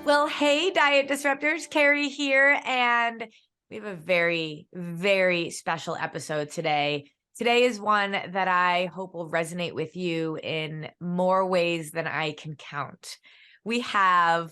Well, hey, Diet Disruptors, Carrie here, and we have a very, very special episode today. Today is one that I hope will resonate with you in more ways than I can count. We have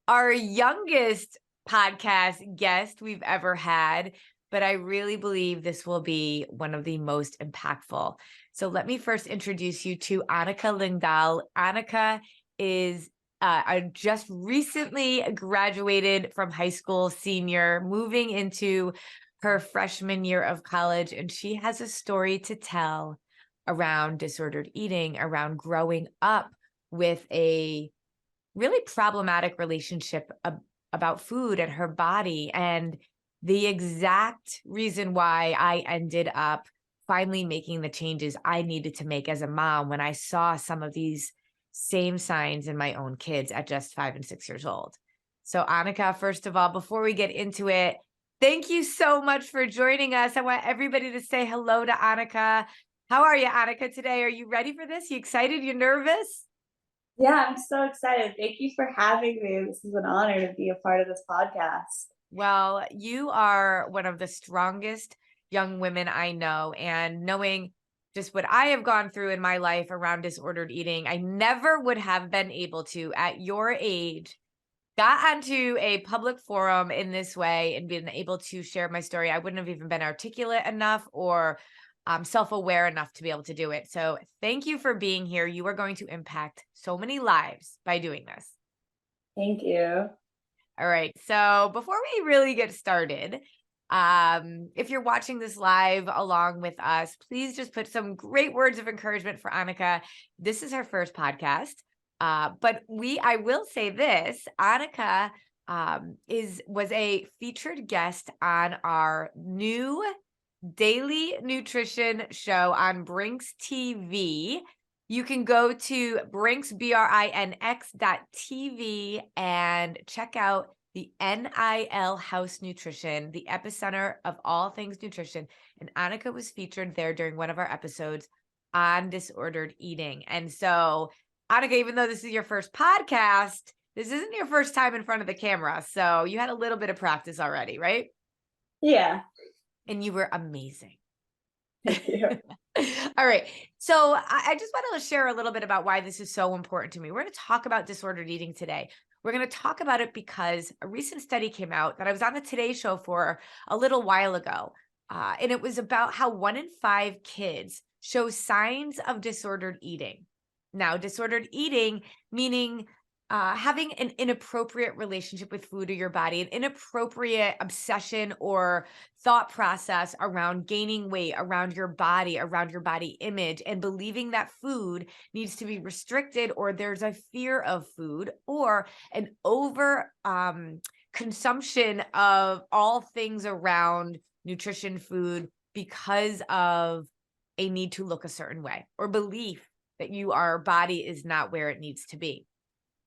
our youngest podcast guest we've ever had, but I really believe this will be one of the most impactful. So let me first introduce you to Annika Lindahl. Annika is I just recently graduated from high school, senior, moving into her freshman year of college, and she has a story to tell around disordered eating, around growing up with a really problematic relationship about food and her body, and the exact reason why I ended up finally making the changes I needed to make as a mom when I saw some of these same signs in my own kids at just 5 and 6 years old. So Annika, first of all, before we get into it, thank you so much for joining us. I want everybody to say hello to Annika. How are you, Annika, today? Are you ready for this? You excited? You nervous? Yeah, I'm so excited. Thank you for having me. This is an honor to be a part of this podcast. Well, you are one of the strongest young women I know, and knowing just what I have gone through in my life around disordered eating, I never would have been able to, at your age, got onto a public forum in this way and been able to share my story. I wouldn't have even been articulate enough or self-aware enough to be able to do it. So thank you for being here. You are going to impact so many lives by doing this. Thank you. All right. So before we really get started, if you're watching this live along with us, please just put some great words of encouragement for Annika. This is her first podcast. But I will say this, Annika was a featured guest on our new daily nutrition show on Brinks TV. You can go to Brinks, BRINX.TV, and check out the NIL House Nutrition, the epicenter of all things nutrition. And Annika was featured there during one of our episodes on disordered eating. And so, Annika, even though this is your first podcast, this isn't your first time in front of the camera. So you had a little bit of practice already, right? Yeah, And you were amazing. thank you. All right. So I just want to share a little bit about why this is so important to me. We're going to talk about disordered eating today. We're going to talk about it because a recent study came out that I was on the Today Show for a little while ago. And it was about how 1 in 5 kids show signs of disordered eating. Now, disordered eating meaning having an inappropriate relationship with food or your body, an inappropriate obsession or thought process around gaining weight, around your body image, and believing that food needs to be restricted, or there's a fear of food, or an over consumption of all things around nutrition, food, because of a need to look a certain way, or belief that our body is not where it needs to be.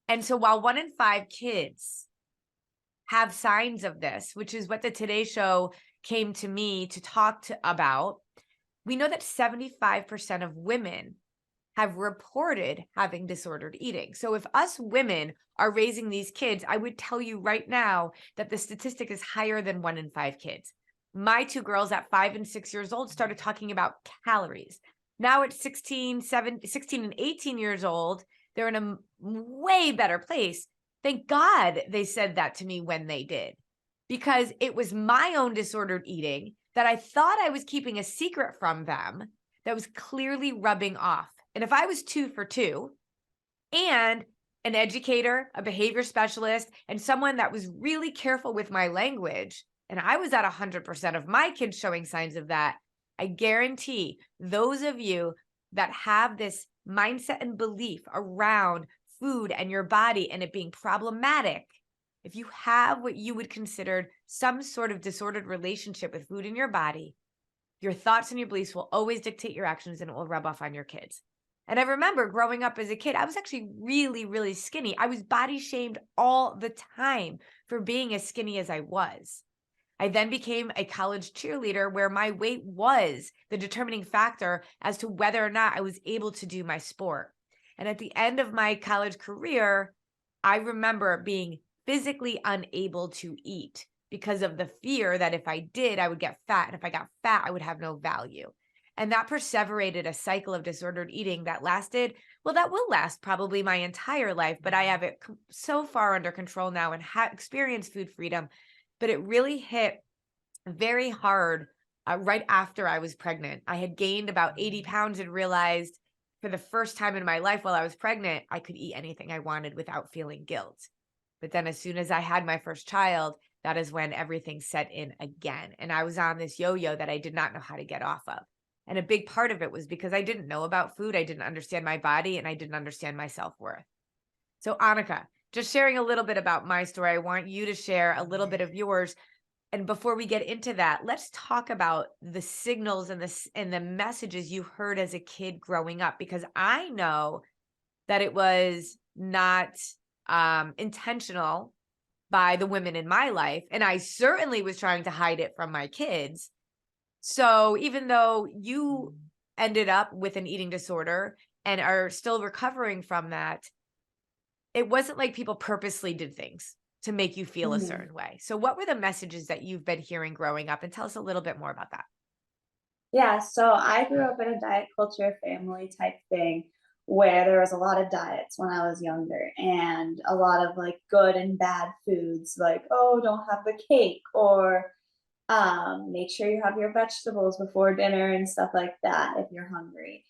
And so while 1 in 5 kids have signs of this, which is what the Today Show came to me to talk about, we know that 75% of women have reported having disordered eating. So if us women are raising these kids, I would tell you right now that the statistic is higher than 1 in 5 kids. My 2 girls at 5 and 6 years old started talking about calories. Now at 16 and 18 years old, they're in a way better place. Thank God they said that to me when they did, because it was my own disordered eating that I thought I was keeping a secret from them that was clearly rubbing off. And if I was 2 for 2 and an educator, a behavior specialist, and someone that was really careful with my language, and I was at 100% of my kids showing signs of that, I guarantee those of you that have this mindset and belief around food and your body and it being problematic, if you have what you would consider some sort of disordered relationship with food in your body, your thoughts and your beliefs will always dictate your actions, and it will rub off on your kids. And I remember growing up as a kid, I was actually really, really skinny. I was body shamed all the time for being as skinny as I was. I then became a college cheerleader where my weight was the determining factor as to whether or not I was able to do my sport. And at the end of my college career, I remember being physically unable to eat because of the fear that if I did, I would get fat. And if I got fat, I would have no value. And that perseverated a cycle of disordered eating that lasted, well, that will last probably my entire life, but I have it so far under control now and experienced food freedom. But it really hit very hard right after I was pregnant. I had gained about 80 pounds and realized for the first time in my life while I was pregnant, I could eat anything I wanted without feeling guilt. But then as soon as I had my first child, that is when everything set in again. And I was on this yo-yo that I did not know how to get off of. And a big part of it was because I didn't know about food. I didn't understand my body and I didn't understand my self-worth. So Annika, just sharing a little bit about my story, I want you to share a little bit of yours. And before we get into that, let's talk about the signals and the messages you heard as a kid growing up, because I know that it was not intentional by the women in my life. And I certainly was trying to hide it from my kids. So even though you ended up with an eating disorder and are still recovering from that, it wasn't like people purposely did things to make you feel a certain way. So what were the messages that you've been hearing growing up? And tell us a little bit more about that. Yeah, so I grew up in a diet culture family type thing where there was a lot of diets when I was younger and a lot of like good and bad foods like, oh, don't have the cake or make sure you have your vegetables before dinner and stuff like that if you're hungry.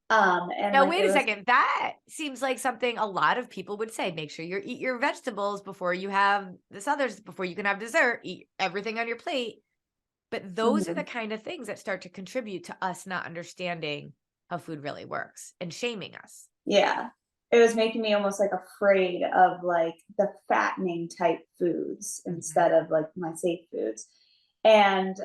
And Now, like wait it a was second. That seems like something a lot of people would say. Make sure you eat your vegetables before you have this others, before you can have dessert, eat everything on your plate. But those are the Mhm. kind of things that start to contribute to us not understanding how food really works and shaming us. Yeah. It was making me almost like afraid of like the fattening type foods Mhm. instead of like my safe foods. And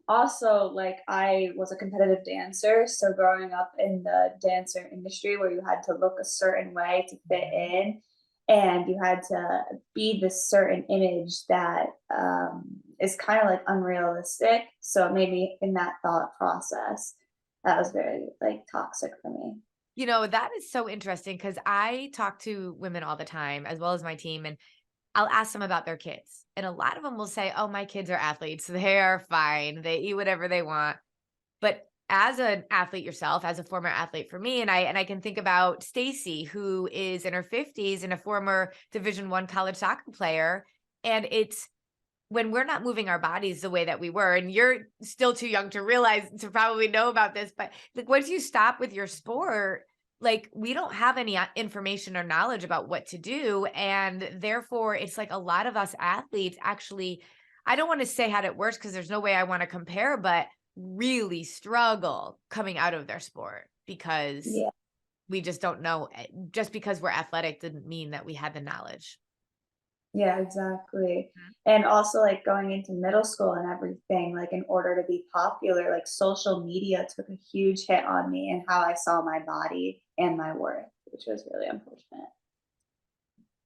also like I was a competitive dancer, so growing up in the dancer industry where you had to look a certain way to fit Mhm. in and you had to be this certain image that is kind of like unrealistic, so it made me in that thought process that was very like toxic for me. You know, that is so interesting because I talk to women all the time, as well as my team, and I'll ask them about their kids. And a lot of them will say, oh, my kids are athletes. They are fine. They eat whatever they want. But as an athlete yourself, as a former athlete for me, and I can think about Stacy, who is in her 50s and a former Division I college soccer player. And it's when we're not moving our bodies the way that we were, and you're still too young to realize to probably know about this, but like once you stop with your sport, like we don't have any information or knowledge about what to do. And therefore, it's like a lot of us athletes actually, I don't want to say had it worse because there's no way I want to compare, but really struggle coming out of their sport because Yeah. we just don't know. Just because we're athletic didn't mean that we had the knowledge. Yeah, exactly. And also like going into middle school and everything, like in order to be popular, like social media took a huge hit on me and how I saw my body and my worth, which was really unfortunate.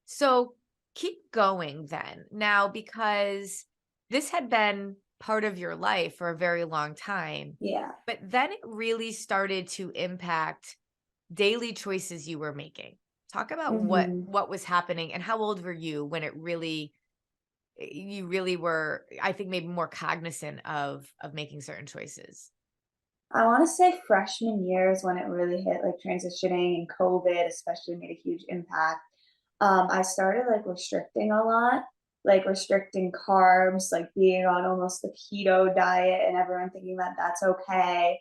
So keep going then. Now, because this had been part of your life for a very long time, Yeah. but then it really started to impact daily choices you were making. Talk about what hmm what was happening and how old were you when it really you really were, I think, maybe more cognizant of making certain choices. I want to say freshman year is when it really hit, like transitioning and COVID especially made a huge impact. I started like restricting a lot, like restricting carbs, like being on almost the keto diet and everyone thinking that that's okay.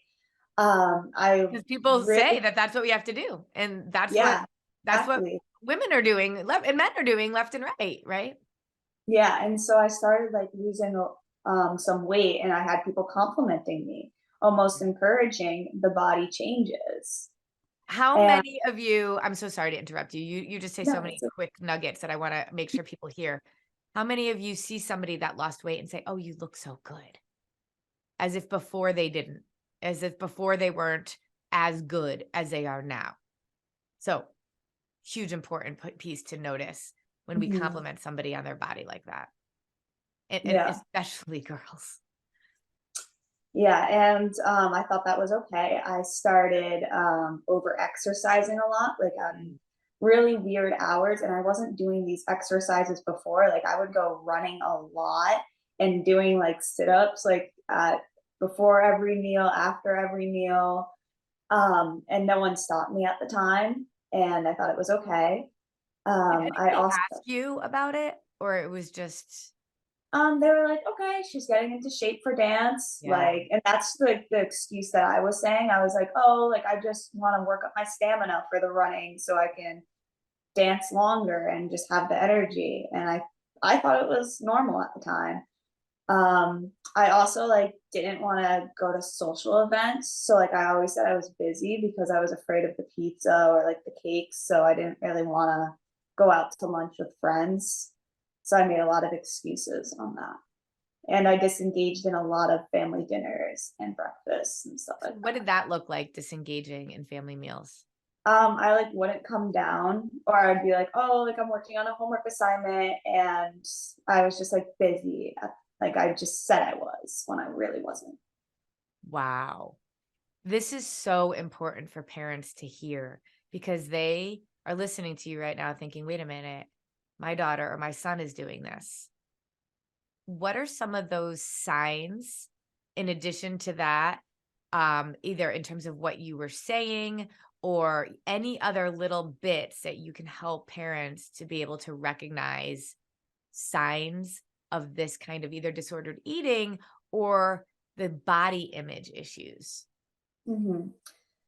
I Because people say really, that that's what we have to do, and yeah, that's what exactly. women are doing left and men are doing left and right, right? Yeah, and so I started like losing some weight, and I had people complimenting me, almost encouraging the body changes. How And many of you, I'm so sorry to interrupt you. You just say so no, many it's quick nuggets that I want to make sure people hear. How many of you see somebody that lost weight and say, "Oh, you look so good," as if before they didn't, as if before they weren't as good as they are now? So, huge important piece to notice when we mhm, compliment somebody on their body like that, and yeah. especially girls. Yeah, and I thought that was okay. I started over exercising a lot, like Mm. really weird hours, and I wasn't doing these exercises before. Like I would go running a lot and doing like sit-ups like at before every meal, after every meal. And no one stopped me at the time, and I thought it was okay. Did I anybody also ask you about it, or it was just they were like, "Okay, she's getting into shape for dance," yeah. like, and that's the excuse that I was saying. I was like, "Oh, like I just want to work up my stamina for the running so I can dance longer and just have the energy." And I thought it was normal at the time. I also like didn't want to go to social events. So like I always said I was busy because I was afraid of the pizza or like the cakes. So I didn't really want to go out to lunch with friends. So I made a lot of excuses on that. And I disengaged in a lot of family dinners and breakfasts and stuff So like what that. did that look like, disengaging in family meals? I like wouldn't come down, or I'd be like, oh, like I'm working on a homework assignment, and I was just like busy. Like I just said I was when I really wasn't. Wow. This is so important for parents to hear because they are listening to you right now thinking, wait a minute, my daughter or my son is doing this. What are some of those signs in addition to that, either in terms of what you were saying or any other little bits that you can help parents to be able to recognize signs of this kind of either disordered eating or the body image issues? Mhm.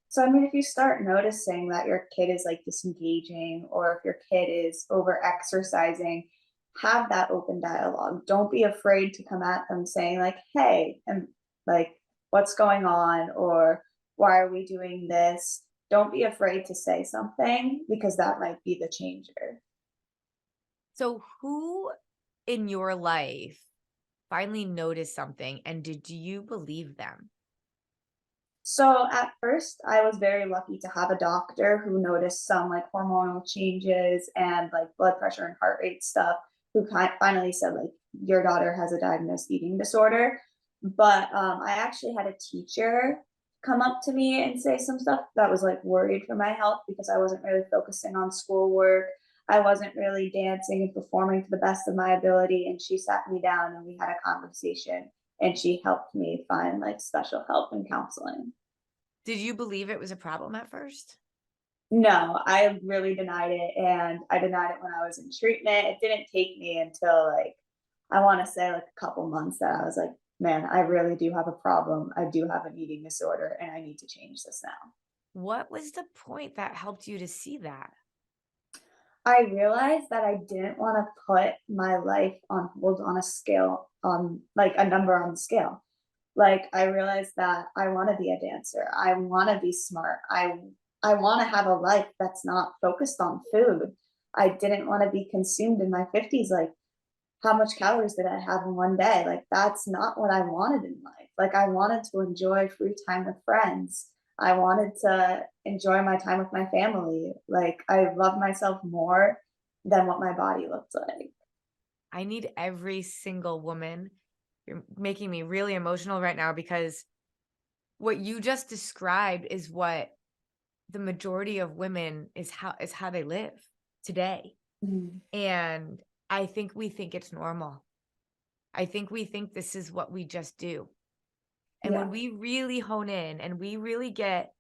So, I mean, if you start noticing that your kid is like disengaging or if your kid is over exercising, have that open dialogue. Don't be afraid to come at them saying, like, hey, and like, what's going on? Or why are we doing this? Don't be afraid to say something because that might be the changer. So, who in your life finally noticed something and did you believe them? So at first, I was very lucky to have a doctor who noticed some like hormonal changes and like blood pressure and heart rate stuff. Who finally said like your daughter has a diagnosed eating disorder. But I actually had a teacher come up to me and say some stuff that was like worried for my health because I wasn't really focusing on schoolwork. I wasn't really dancing and performing to the best of my ability. And she sat me down and we had a conversation and she helped me find like special help and counseling. Did you believe it was a problem at first? No, I really denied it, and I denied it when I was in treatment. It didn't take me until, like, I wanna say, like, a couple months that I was like, "Man, I really do have a problem. I do have an eating disorder, and I need to change this now." What was the point that helped you to see that? I realized that I didn't wanna put my life on hold on a scale on like, a number on the scale. Like, I realized that I wanna be a dancer. I wanna be smart. I wanna have a life that's not focused on food. I didn't wanna be consumed in my 50s, like, how much calories did I have in one day? Like, that's not what I wanted in life. Like, I wanted to enjoy free time with friends. I wanted to enjoy my time with my family. Like, I love myself more than what my body looked like. I need every single woman. You're making me really emotional right now because what you just described is what the majority of women is how they live today. Mhm. And I think we think it's normal. I think we think this is what we just do. And when Yeah. we really hone in and we really get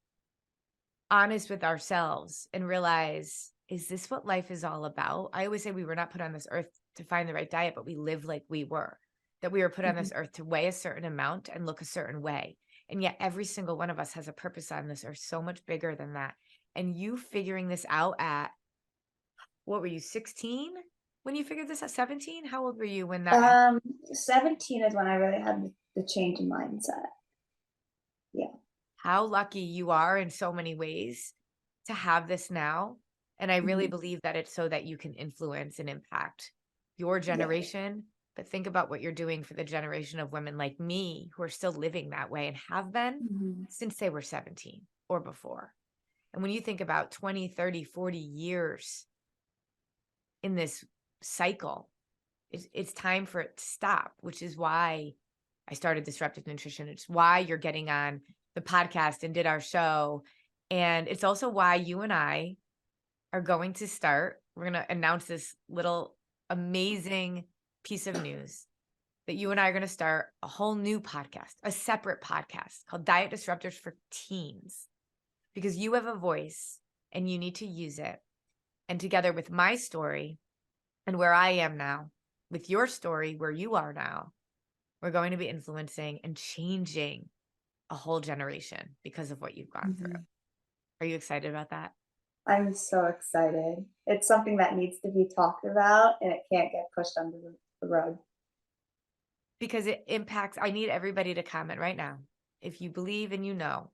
honest with ourselves and realize, is this what life is all about? I always say we were not put on this earth to find the right diet, but we live like we were, that we were put on Mhm. this earth to weigh a certain amount and look a certain way. And yet every single one of us has a purpose on this earth so much bigger than that. And you figuring this out at, what were you, 16 when you figured this out? 17? How old were you when that happened? Um, 17 is when I really had the change in mindset. Yeah. How lucky you are in so many ways to have this now. And I really Mhm. believe that it's so that you can influence and impact your Yeah. generation. But think about what you're doing for the generation of women like me who are still living that way and have been Mhm. since they were 17 or before. And when you think about 20, 30, 40 years in this cycle, it's time for it to stop, which is why I started Disruptive Nutrition. It's why you're getting on the podcast and did our show. And it's also why you and I are going to start. We're going to announce this little amazing piece of news that you and I are going to start a whole new podcast, a separate podcast called Diet Disruptors for Teens, because you have a voice and you need to use it. And together with my story and where I am now, with your story, where you are now, we're going to be influencing and changing a whole generation because of what you've gone through. Are you excited about that? I'm so excited. It's something that needs to be talked about and it can't get pushed under the rug. Because it impacts, I need everybody to comment right now. If you believe and you know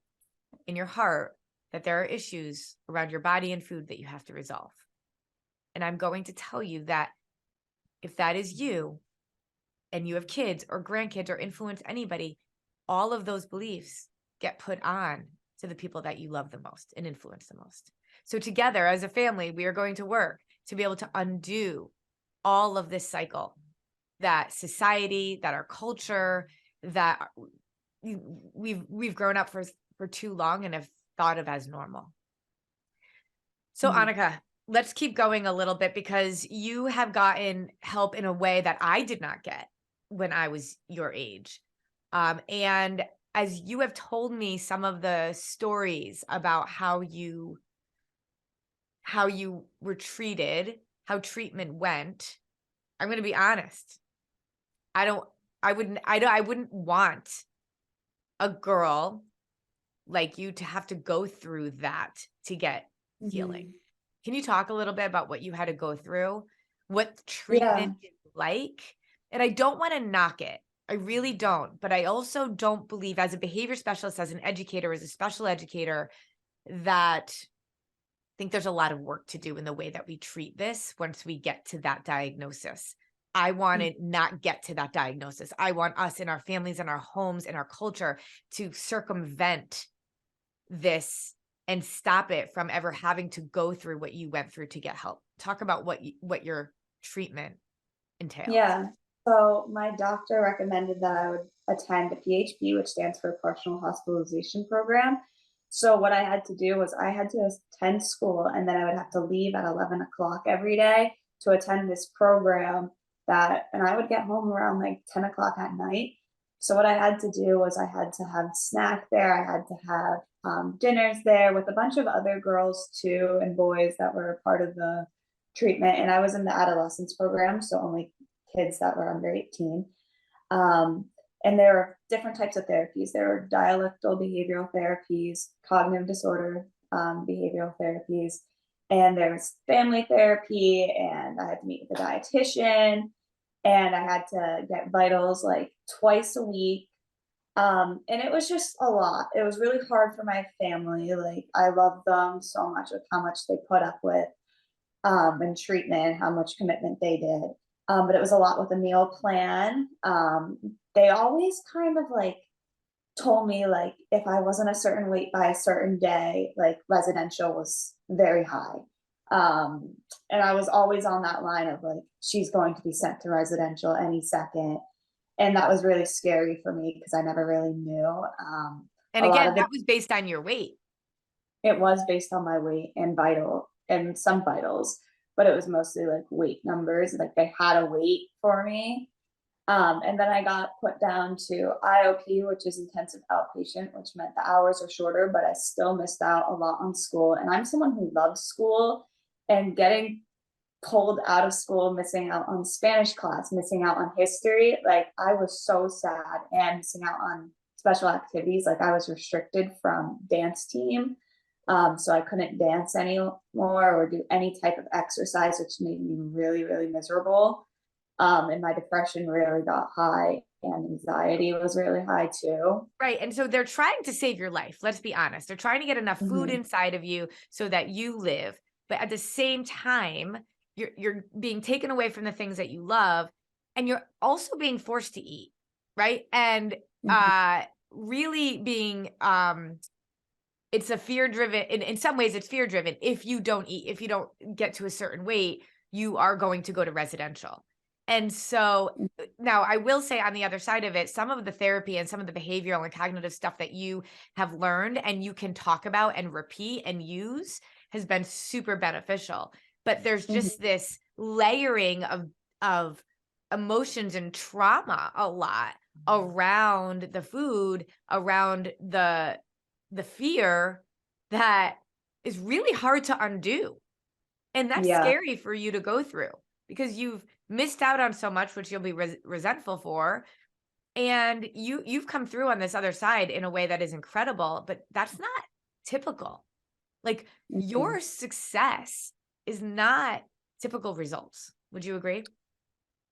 in your heart that there are issues around your body and food that you have to resolve. And I'm going to tell you that if that is you and you have kids or grandkids or influence anybody, all of those beliefs get put on to the people that you love the most and influence the most. So together as a family, we are going to work to be able to undo all of this cycle that society, that our culture, that we've grown up for too long and have thought of as normal. So Annika, let's keep going a little bit because you have gotten help in a way that I did not get when I was your age. And as you have told me some of the stories about how you were treated, how treatment went, I'm going to be honest. I wouldn't want a girl like you to have to go through that to get healing. Can you talk a little bit about what you had to go through, what treatment is like? And I don't want to knock it. I really don't. But I also don't believe, as a behavior specialist, as an educator, as a special educator, that I think there's a lot of work to do in the way that we treat this once we get to that diagnosis. I want to not get to that diagnosis. I want us in our families and our homes and our culture to circumvent this and stop it from ever having to go through what you went through to get help. Talk about what your treatment entails. Yeah. So my doctor recommended that I would attend a PHP, which stands for Partial Hospitalization Program. So what I had to do was I had to attend school and then I would have to leave at 11 o'clock every day to attend this program and I would get home around like 10 o'clock at night. So what I had to do was I had to have snack there. I had to have dinners there with a bunch of other girls too and boys that were part of the treatment. And I was in the adolescence program, so only kids that were under 18. And there are different types of therapies. There are dialectal behavioral therapies, cognitive disorder behavioral therapies, and there's family therapy, and I had to meet with a dietitian, and I had to get vitals like twice a week. And it was just a lot. It was really hard for my family. Like I love them so much with how much they put up with and treatment, how much commitment they did. But it was a lot with a meal plan. They always kind of like told me like if I wasn't a certain weight by a certain day, like residential was very high. And I was always on that line of like, she's going to be sent to residential any second. And that was really scary for me because I never really knew. And again, that was based on your weight. It was based on my weight and some vitals, but it was mostly like weight numbers. Like they had a weight for me. And then I got put down to IOP, which is intensive outpatient, which meant the hours are shorter, but I still missed out a lot on school. And I'm someone who loves school, and getting pulled out of school, missing out on Spanish class, missing out on history, like I was so sad, and missing out on special activities. Like I was restricted from dance team. So I couldn't dance anymore or do any type of exercise, which made me really, really miserable. And my depression really got high, and anxiety was really high too. Right. And so they're trying to save your life. Let's be honest. They're trying to get enough food inside of you so that you live. But at the same time, you're being taken away from the things that you love, and you're also being forced to eat. Right. And really being it's a fear driven, in some ways it's fear driven. If you don't eat, if you don't get to a certain weight, you are going to go to residential. And so now I will say on the other side of it, some of the therapy and some of the behavioral and cognitive stuff that you have learned and you can talk about and repeat and use has been super beneficial. But there's Mhm. just this layering of emotions and trauma a lot around the food, around the fear that is really hard to undo. And that's Yeah. scary for you to go through because you've missed out on so much, which you'll be resentful for. And you've come through on this other side in a way that is incredible, but that's not typical. Like Mhm. your success is not typical results. Would you agree?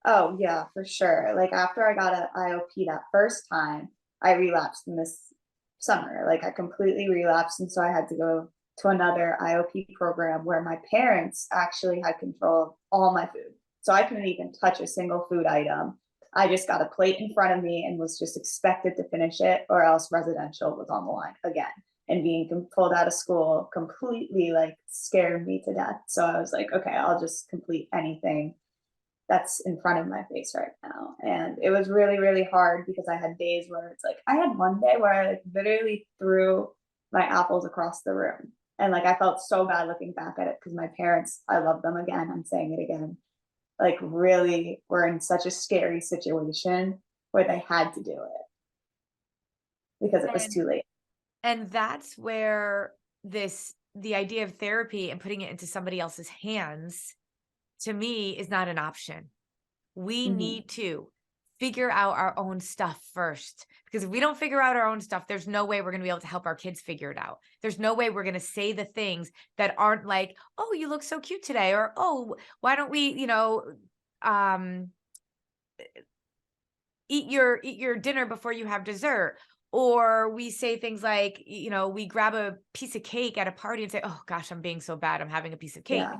Oh, yeah, for sure. Like, after I got an IOP that first time, I relapsed in this summer. Like, I completely relapsed, and so I had to go to another IOP program where my parents actually had control of all my food. So I couldn't even touch a single food item. I just got a plate in front of me and was just expected to finish it, or else residential was on the line again. And being pulled out of school completely like scared me to death. So I was like, okay, I'll just complete anything that's in front of my face right now. And it was really, really hard because I had days where it's like I had one day where I like literally threw my apples across the room. And like I felt so bad looking back at it because my parents, I love them again, I'm saying it again, like really were in such a scary situation where they had to do it because it was And too late. and that's where the idea of therapy and putting it into somebody else's hands to me is not an option. We Mhm. need to figure out our own stuff first. Because if we don't figure out our own stuff, there's no way we're going to be able to help our kids figure it out. There's no way we're going to say the things that aren't like, oh, you look so cute today. Or, oh, why don't we, um, eat your dinner before you have dessert. Or we say things like, we grab a piece of cake at a party and say, oh gosh, I'm being so bad. I'm having a piece of cake. Yeah.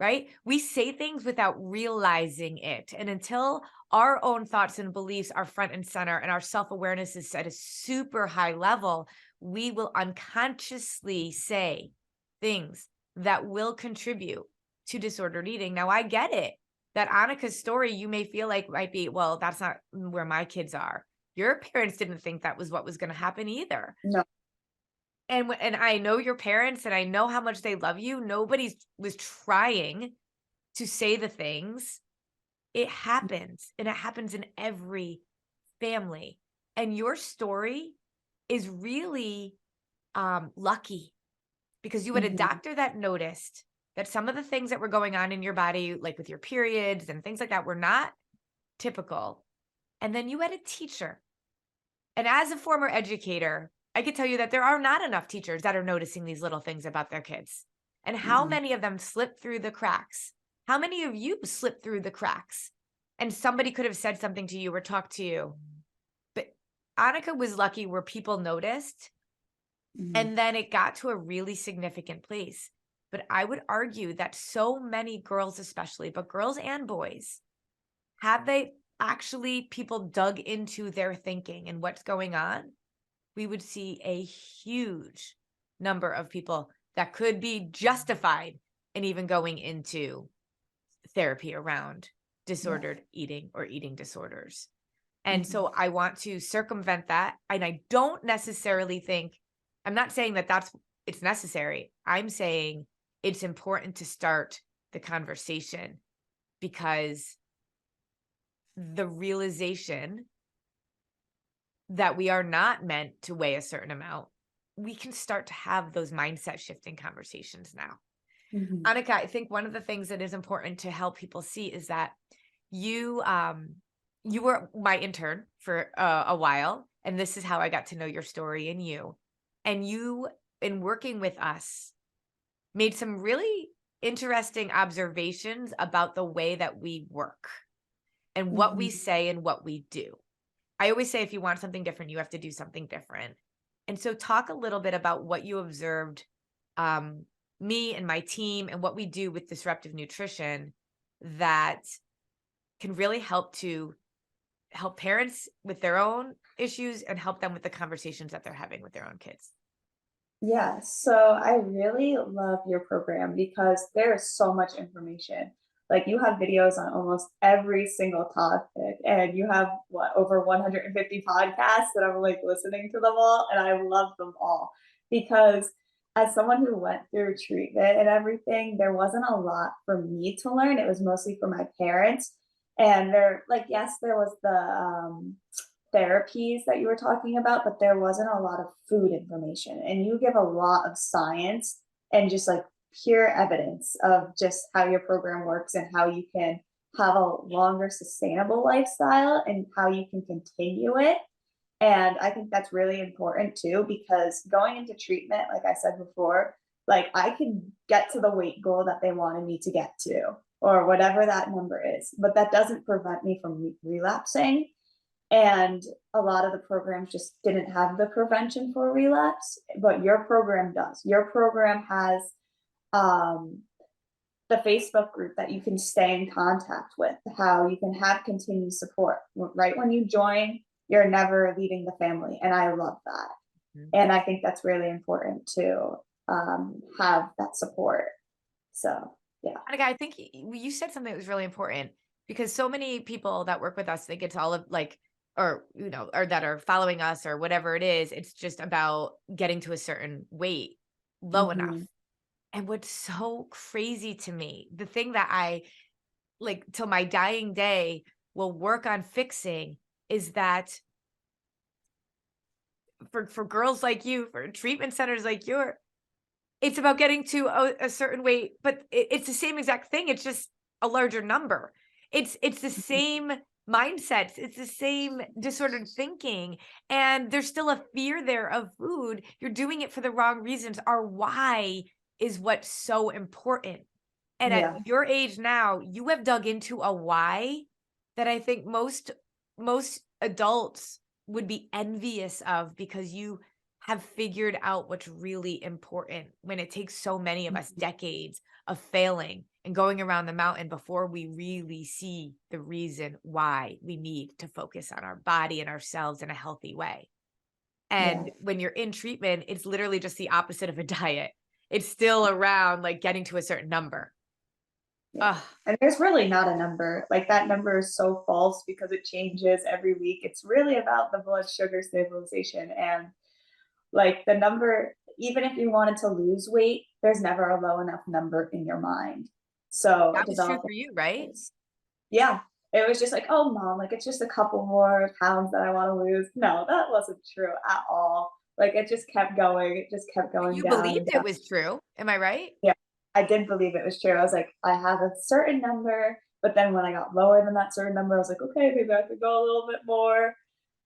Right? We say things without realizing it. And until our own thoughts and beliefs are front and center and our self-awareness is at a super high level, we will unconsciously say things that will contribute to disordered eating. Now, I get it that Annika's story you may feel like might be, well, that's not where my kids are. Your parents didn't think that was what was going to happen either. No. And I know your parents and I know how much they love you. Nobody was trying to say the things. It happens, and it happens in every family. And your story is really lucky because you had a Mhm. doctor that noticed that some of the things that were going on in your body, like with your periods and things like that, were not typical. And then you had a teacher. And as a former educator, I could tell you that there are not enough teachers that are noticing these little things about their kids. And how Mhm. many of them slip through the cracks? How many of you slip through the cracks? And somebody could have said something to you or talked to you. But Annika was lucky where people noticed Mhm. and then it got to a really significant place. But I would argue that so many girls, especially, but girls and boys, have they actually people dug into their thinking and what's going on? We would see a huge number of people that could be justified in even going into therapy around Yeah. disordered eating or eating disorders. And Mhm. so I want to circumvent that. And I don't necessarily think, I'm not saying that it's necessary. I'm saying it's important to start the conversation because the realization that we are not meant to weigh a certain amount, we can start to have those mindset shifting conversations now. Mhm. Annika, I think one of the things that is important to help people see is that you you were my intern for a while, and this is how I got to know your story and you. And you, in working with us, made some really interesting observations about the way that we work and what we Mhm. say and what we do. I always say if you want something different, you have to do something different. And so talk a little bit about what you observed um, me and my team and what we do with disruptive nutrition that can really help parents with their own issues and help them with the conversations that they're having with their own kids. Yeah, so I really love your program because there is so much information. Like you have videos on almost every single topic, and you have what over 150 podcasts that I'm like listening to them all, and I love them all because as someone who went through treatment and everything, there wasn't a lot for me to learn. It was mostly for my parents. And there, like, yes, there was the therapies that you were talking about, but there wasn't a lot of food information. And you give a lot of science and just like pure evidence of just how your program works and how you can have a longer sustainable lifestyle and how you can continue it. And I think that's really important too, because going into treatment, like I said before, like I can get to the weight goal that they wanted me to get to, or whatever that number is, but that doesn't prevent me from relapsing. And a lot of the programs just didn't have the prevention for relapse, but your program does. Your program has um, the Facebook group that you can stay in contact with, how you can have continued support. Right when you join, you're never leaving the family. And I love that. Mhm. And I think that's really important to have that support. So, yeah. Annika, I think you said something that was really important because so many people that work with us, they get to all of like, or, or that are following us or whatever it is, it's just about getting to a certain weight low enough. Hmm. And what's so crazy to me, the thing that I like till my dying day will work on fixing is that for girls like you, for treatment centers like yours, it's about getting to a certain weight, but it's the same exact thing. It's just a larger number. It's the same mindsets. It's the same disordered thinking, and there's still a fear there of food. You're doing it for the wrong reasons. Our why is what's so important. And at Yeah. your age now, you have dug into a why that I think most adults would be envious of because you have figured out what's really important when it takes so many of us decades of failing and going around the mountain before we really see the reason why we need to focus on our body and ourselves in a healthy way. Yeah. And when you're in treatment, it's literally just the opposite of a diet. It's still around like getting to a certain number. Yeah. Ugh, And there's really not a number. Like that number is so false because it changes every week. It's really about the blood sugar stabilization. And like the number, even if you wanted to lose weight, there's never a low enough number in your mind. So that was true developing for you, right? goals. Yeah. It was just like, oh mom, like it's just a couple more pounds that I want to lose. No, that wasn't true at all. Like it just kept going. It just kept But going you down and believed it down. was true. Am I right? Yeah, I did believe it was true. I was like, I have a certain number, but then when I got lower than that certain number, I was like, okay, maybe I could go a little bit more.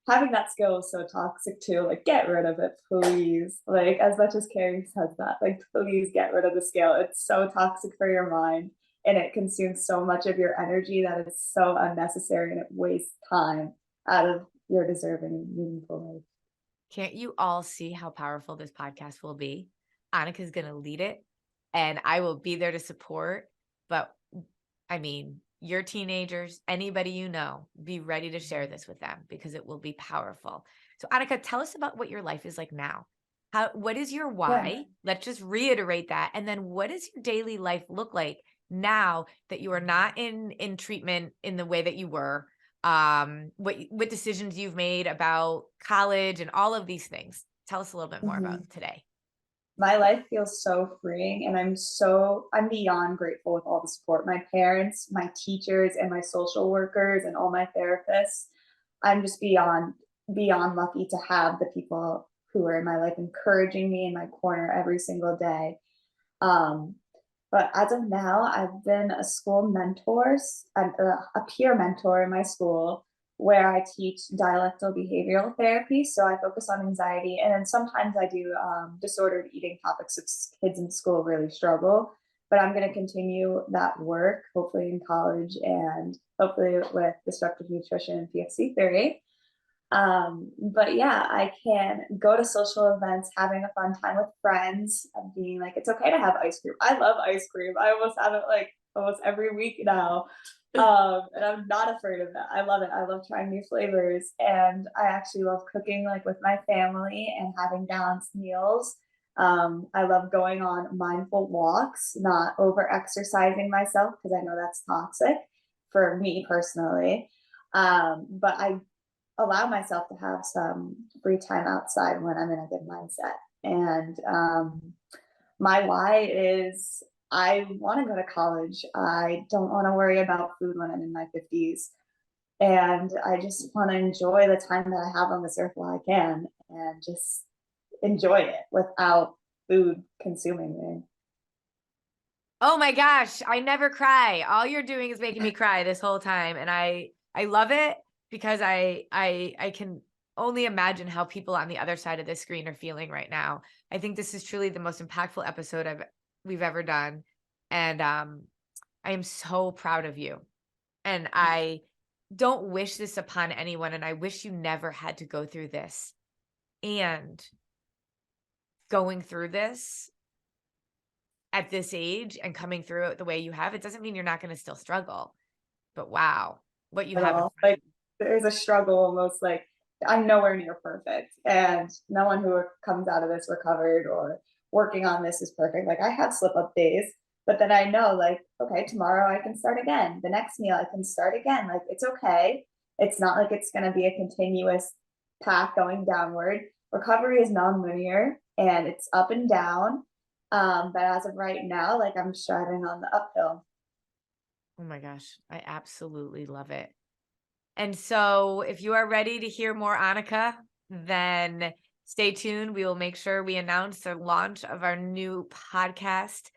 Having that skill is so toxic too. Like, get rid of it, please. Like, as much as Carrie says that, like, please get rid of the scale. It's so toxic for your mind and it consumes so much of your energy that it's so unnecessary and it wastes time out of your deserving, meaningful life. Can't you all see how powerful this podcast will be? Annika's going to lead it and I will be there to support. But I mean, your teenagers, anybody you know, be ready to share this with them because it will be powerful. So, Annika, tell us about what your life is like now. What is your Yeah. why? Let's just reiterate that. And then what does your daily life look like now that you are not in treatment in the way that you were? What decisions you've made about college and all of these things. Tell us a little bit more about Mhm. today. My life feels so freeing and I'm beyond grateful with all the support. My parents, my teachers, and my social workers and all my therapists. I'm just beyond lucky to have the people who are in my life encouraging me in my corner every single day. Um, but as of now, I've been a school mentor, a peer mentor in my school where I teach dialectal behavioral therapy. So I focus on anxiety, and then sometimes I do disordered eating topics if kids in school really struggle. But I'm going to continue that work, hopefully in college, and hopefully with disruptive nutrition and PFC theory. But yeah, I can go to social events, having a fun time with friends, and being like, it's okay to have ice cream. I love ice cream. I almost have it like almost every week now. And I'm not afraid of that. I love it. I love trying new flavors. And I actually love cooking like with my family and having balanced meals. I love going on mindful walks, not over exercising myself because I know that's toxic for me personally. But I allow myself to have some free time outside when I'm in a good mindset. And my why is I want to go to college. I don't want to worry about food when I'm in my 50s. And I just want to enjoy the time that I have on this earth while I can and just enjoy it without food consuming me. Oh my gosh, I never cry. All you're doing is making me cry this whole time, and I love it because I can only imagine how people on the other side of the screen are feeling right now. I think this is truly the most impactful episode we've ever done, and I am so proud of you. And I don't wish this upon anyone, and I wish you never had to go through this. And going through this at this age and coming through it the way you have, it doesn't mean you're not going to still struggle. But wow, what you At have in all. front of Like you. there's a struggle almost like I'm nowhere near perfect. And no one who comes out of this recovered or working on this is perfect. Like I have slip up days, but then I know like, okay, tomorrow I can start again. The next meal I can start again. Like it's okay. It's not like it's gonna be a continuous path going downward. Recovery is non-linear and it's up and down. But as of right now, like I'm striving on the uphill. Oh my gosh, I absolutely love it. And so if you are ready to hear more Annika, then stay tuned. We will make sure we announce the launch of our new podcast.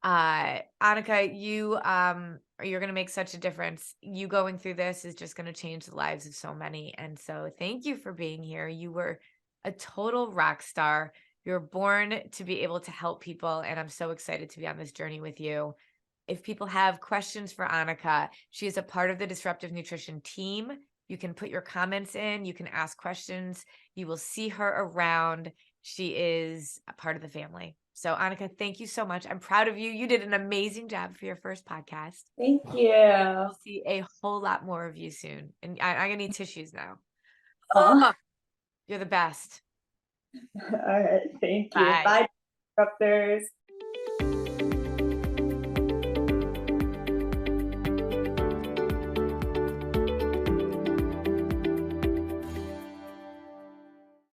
Annika, you're going to make such a difference. You going through this is just going to change the lives of so many. And so thank you for being here. You were a total rock star. You're born to be able to help people, and I'm so excited to be on this journey with you. If people have questions for Annika, she is a part of the Disruptive Nutrition team. You can put your comments in, you can ask questions. You will see her around. She is a part of the family. So, Annika, thank you so much. I'm proud of you. You did an amazing job for your first podcast. Thank you. We'll see a whole lot more of you soon. And I'm going to need tissues now. Aw. Oh, you're the best. All right. Thank you. Bye. Bye, disruptors.